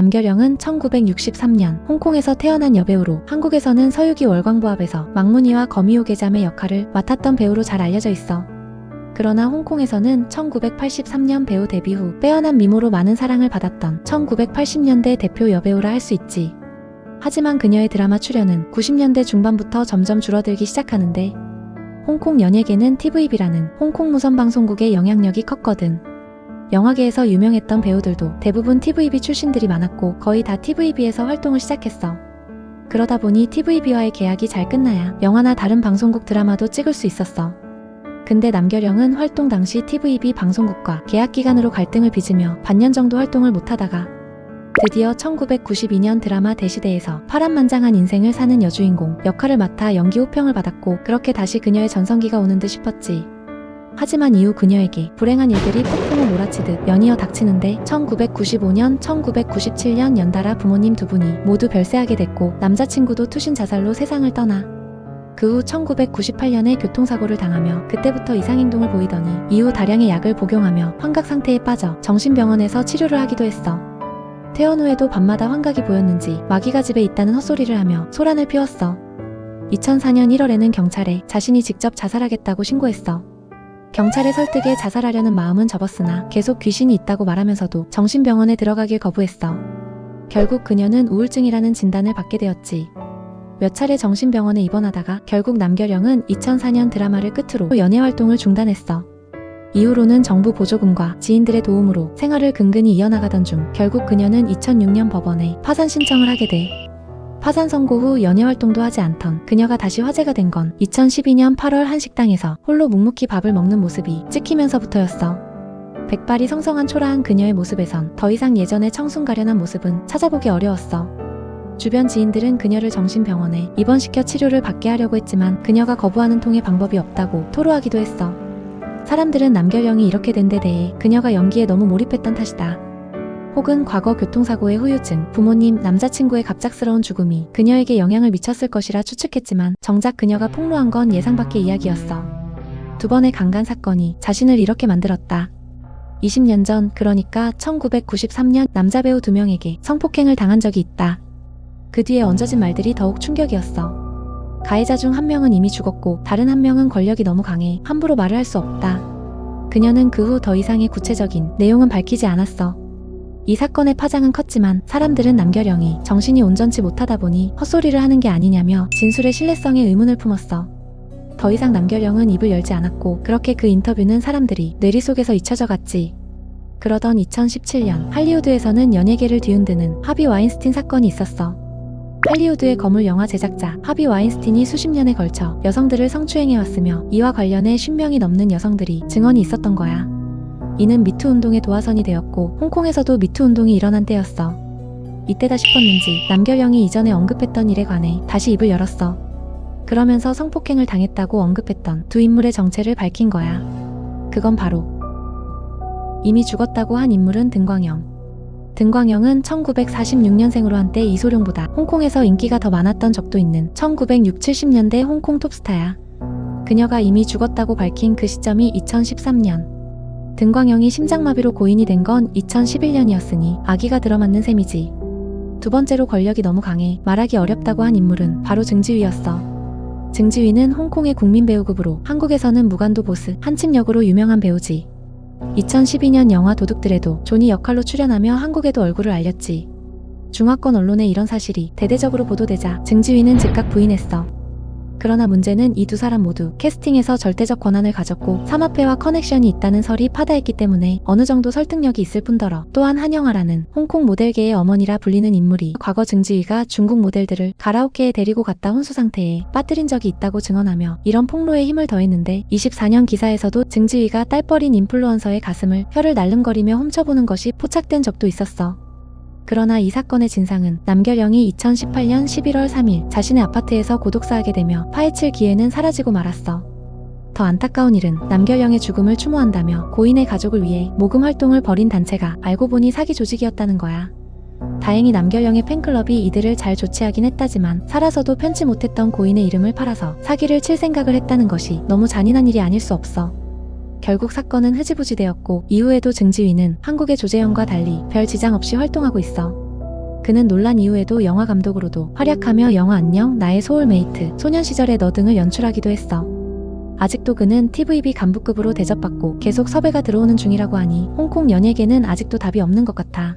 남결영은 1963년 홍콩에서 태어난 여배우로 한국에서는 서유기 월광부합에서 망문이와 거미호계자매 역할을 맡았던 배우로 잘 알려져 있어. 그러나 홍콩에서는 1983년 배우 데뷔 후 빼어난 미모로 많은 사랑을 받았던 1980년대 대표 여배우라 할 수 있지. 하지만 그녀의 드라마 출연은 90년대 중반부터 점점 줄어들기 시작하는데 홍콩 연예계는 TVB라는 홍콩 무선 방송국의 영향력이 컸거든. 영화계에서 유명했던 배우들도 대부분 TVB 출신들이 많았고 거의 다 TVB에서 활동을 시작했어. 그러다 보니 TVB와의 계약이 잘 끝나야 영화나 다른 방송국 드라마도 찍을 수 있었어. 근데 남결영은 활동 당시 TVB 방송국과 계약기간으로 갈등을 빚으며 반년 정도 활동을 못하다가 드디어 1992년 드라마 대시대에서 파란만장한 인생을 사는 여주인공 역할을 맡아 연기 호평을 받았고 그렇게 다시 그녀의 전성기가 오는 듯 싶었지. 하지만 이후 그녀에게 불행한 일들이 폭풍을 몰아치듯 연이어 닥치는데 1995년, 1997년 연달아 부모님 두 분이 모두 별세하게 됐고 남자친구도 투신 자살로 세상을 떠나 그 후 1998년에 교통사고를 당하며 그때부터 이상행동을 보이더니 이후 다량의 약을 복용하며 환각 상태에 빠져 정신병원에서 치료를 하기도 했어. 퇴원 후에도 밤마다 환각이 보였는지 마귀가 집에 있다는 헛소리를 하며 소란을 피웠어. 2004년 1월에는 경찰에 자신이 직접 자살하겠다고 신고했어. 경찰의 설득에 자살하려는 마음은 접었으나 계속 귀신이 있다고 말하면서도 정신병원에 들어가길 거부했어. 결국 그녀는 우울증이라는 진단을 받게 되었지. 몇 차례 정신병원에 입원하다가 결국 남결영은 2004년 드라마를 끝으로 연예활동을 중단했어. 이후로는 정부 보조금과 지인들의 도움으로 생활을 근근히 이어나가던 중 결국 그녀는 2006년 법원에 파산 신청을 하게 돼. 파산 선고 후 연예활동도 하지 않던 그녀가 다시 화제가 된 건 2012년 8월 한 식당에서 홀로 묵묵히 밥을 먹는 모습이 찍히면서부터였어. 백발이 성성한 초라한 그녀의 모습에선 더 이상 예전의 청순가련한 모습은 찾아보기 어려웠어. 주변 지인들은 그녀를 정신병원에 입원시켜 치료를 받게 하려고 했지만 그녀가 거부하는 통의 방법이 없다고 토로하기도 했어. 사람들은 남결영이 이렇게 된 데 대해 그녀가 연기에 너무 몰입했던 탓이다. 혹은 과거 교통사고의 후유증, 부모님, 남자친구의 갑작스러운 죽음이 그녀에게 영향을 미쳤을 것이라 추측했지만 정작 그녀가 폭로한 건 예상 밖의 이야기였어. 두 번의 강간 사건이 자신을 이렇게 만들었다. 20년 전, 그러니까 1993년 남자 배우 2명에게 성폭행을 당한 적이 있다. 그 뒤에 얹어진 말들이 더욱 충격이었어. 가해자 중 한 명은 이미 죽었고 다른 한 명은 권력이 너무 강해 함부로 말을 할 수 없다. 그녀는 그 후 더 이상의 구체적인 내용은 밝히지 않았어. 이 사건의 파장은 컸지만 사람들은 남결영이 정신이 온전치 못하다 보니 헛소리를 하는 게 아니냐며 진술의 신뢰성에 의문을 품었어. 더 이상 남결영은 입을 열지 않았고 그렇게 그 인터뷰는 사람들이 뇌리 속에서 잊혀져 갔지. 그러던 2017년 할리우드에서는 연예계를 뒤흔드는 하비 와인스틴 사건이 있었어. 할리우드의 거물 영화 제작자 하비 와인스틴이 수십 년에 걸쳐 여성들을 성추행해왔으며 이와 관련해 50명이 넘는 여성들이 증언이 있었던 거야. 이는 미투 운동의 도화선이 되었고 홍콩에서도 미투 운동이 일어난 때였어. 이때다 싶었는지 남결영이 이전에 언급했던 일에 관해 다시 입을 열었어. 그러면서 성폭행을 당했다고 언급했던 두 인물의 정체를 밝힌 거야. 그건 바로 이미 죽었다고 한 인물은 등광영. 등광영은 1946년생으로 한때 이소룡보다 홍콩에서 인기가 더 많았던 적도 있는 1960, 70년대 홍콩 톱스타야. 그녀가 이미 죽었다고 밝힌 그 시점이 2013년. 등광영이 심장마비로 고인이 된 건 2011년이었으니 아기가 들어맞는 셈이지. 두 번째로 권력이 너무 강해 말하기 어렵다고 한 인물은 바로 증지휘였어. 증지휘는 홍콩의 국민 배우급으로 한국에서는 무간도 보스, 한층 역으로 유명한 배우지. 2012년 영화 도둑들에도 조니 역할로 출연하며 한국에도 얼굴을 알렸지. 중화권 언론에 이런 사실이 대대적으로 보도되자 증지휘는 즉각 부인했어. 그러나 문제는 이 두 사람 모두 캐스팅에서 절대적 권한을 가졌고 사마페와 커넥션이 있다는 설이 파다했기 때문에 어느 정도 설득력이 있을 뿐더러 또한 한영아라는 홍콩 모델계의 어머니라 불리는 인물이 과거 증지휘가 중국 모델들을 가라오케에 데리고 갔다 혼수 상태에 빠뜨린 적이 있다고 증언하며 이런 폭로에 힘을 더했는데 24년 기사에서도 증지휘가 딸뻘인 인플루언서의 가슴을 혀를 날름거리며 훔쳐보는 것이 포착된 적도 있었어. 그러나 이 사건의 진상은 남결영이 2018년 11월 3일 자신의 아파트에서 고독사하게 되며 파헤칠 기회는 사라지고 말았어. 더 안타까운 일은 남결영의 죽음을 추모한다며 고인의 가족을 위해 모금 활동을 벌인 단체가 알고 보니 사기 조직이었다는 거야. 다행히 남결영의 팬클럽이 이들을 잘 조치하긴 했다지만 살아서도 편치 못했던 고인의 이름을 팔아서 사기를 칠 생각을 했다는 것이 너무 잔인한 일이 아닐 수 없어. 결국 사건은 흐지부지 되었고 이후에도 증지휘는 한국의 조재현과 달리 별 지장 없이 활동하고 있어. 그는 논란 이후에도 영화 감독으로도 활약하며 영화 안녕, 나의 소울메이트, 소년 시절의 너 등을 연출하기도 했어. 아직도 그는 TVB 간부급으로 대접받고 계속 섭외가 들어오는 중이라고 하니 홍콩 연예계는 아직도 답이 없는 것 같아.